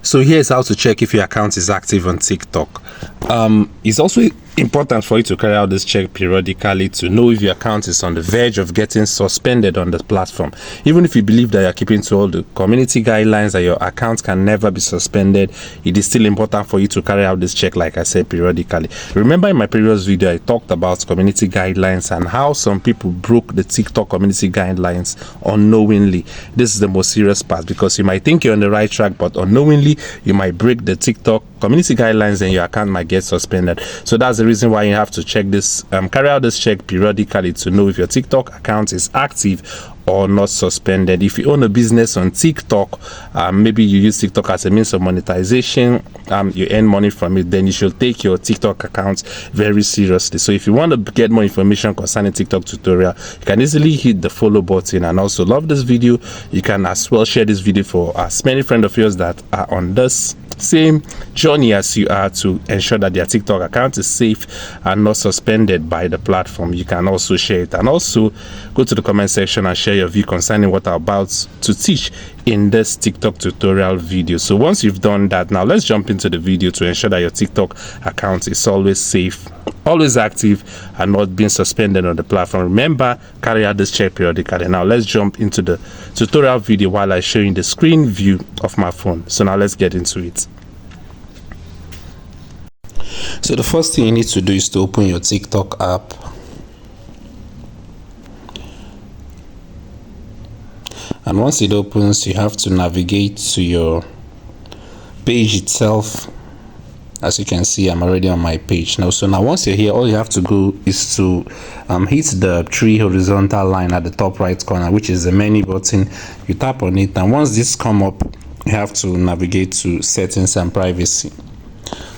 So here's how to check if your account is active on TikTok. It's also important for you to carry out this check periodically to know if your account is on the verge of getting suspended on the platform. Even if you believe that you're keeping to all the community guidelines that your account can never be suspended, it is still important for you to carry out this check, like I said, periodically. Remember in my previous video I talked about community guidelines and how some people broke the TikTok community guidelines unknowingly. This is the most serious part, because you might think you're on the right track, but unknowingly you might break the TikTok community guidelines and your account might get suspended. So that's the reason why you have to check this, carry out this check periodically to know if your TikTok account is active or not suspended. If you own a business on TikTok, maybe you use TikTok as a means of monetization, you earn money from it, then you should take your TikTok account very seriously. So if you want to get more information concerning TikTok tutorial, you can easily hit the follow button. And also love this video, you can as well share this video for as many friends of yours that are on this same journey as you are to ensure that their TikTok account is safe and not suspended by the platform. You can also share it, and also go to the comment section and share your view concerning what I'm about to teach in this TikTok tutorial video. So once you've done that, now let's jump into the video to ensure that your TikTok account is always safe, always active, and not being suspended on the platform. Remember, carry out this check periodically. Now let's jump into the tutorial video while I show you the screen view of my phone. So now let's get into it. So the first thing you need to do is to open your TikTok app. And once it opens, you have to navigate to your page itself. As you can see, I'm already on my page now. So now once you're here, all you have to go is to hit the three horizontal line at the top right corner, which is the menu button. You tap on it, and once this come up, you have to navigate to settings and privacy.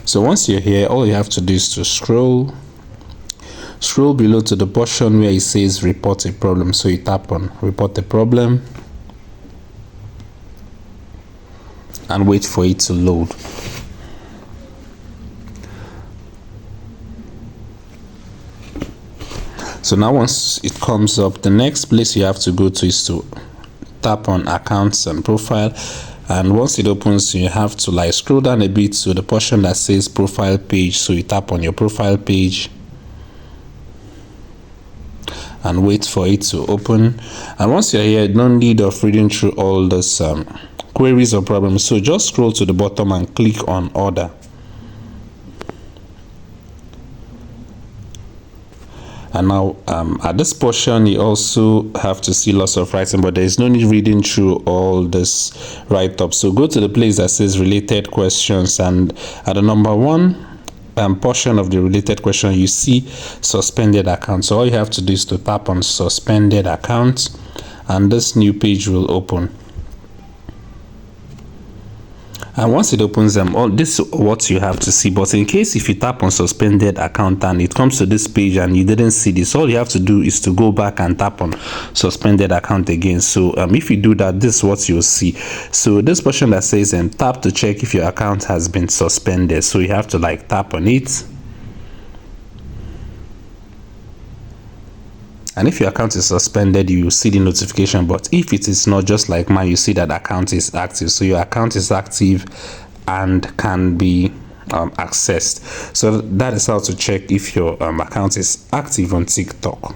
So once you're here, all you have to do is to scroll below to the portion where it says report a problem. So you tap on report a problem and wait for it to load. So now once it comes up, the next place you have to go to is to tap on accounts and profile. And once it opens, you have to scroll down a bit to the portion that says profile page. So you tap on your profile page and wait for it to open. And once you're here, no need of reading through all this queries or problems. So just scroll to the bottom and click on order. And now at this portion, you also have to see lots of writing, but there is no need reading through all this write-up. So go to the place that says related questions, and at the number one portion of the related question, you see suspended account. So all you have to do is to tap on suspended account, and this new page will open. And once it opens, this is what you have to see. But in case if you tap on suspended account and it comes to this page and you didn't see this, all you have to do is to go back and tap on suspended account again. So if you do that, this is what you'll see. So this portion that says tap to check if your account has been suspended. So you have to tap on it. And if your account is suspended, you will see the notification. But if it is not, just like mine, you see that account is active. So your account is active and can be accessed. So that is how to check if your account is active on TikTok.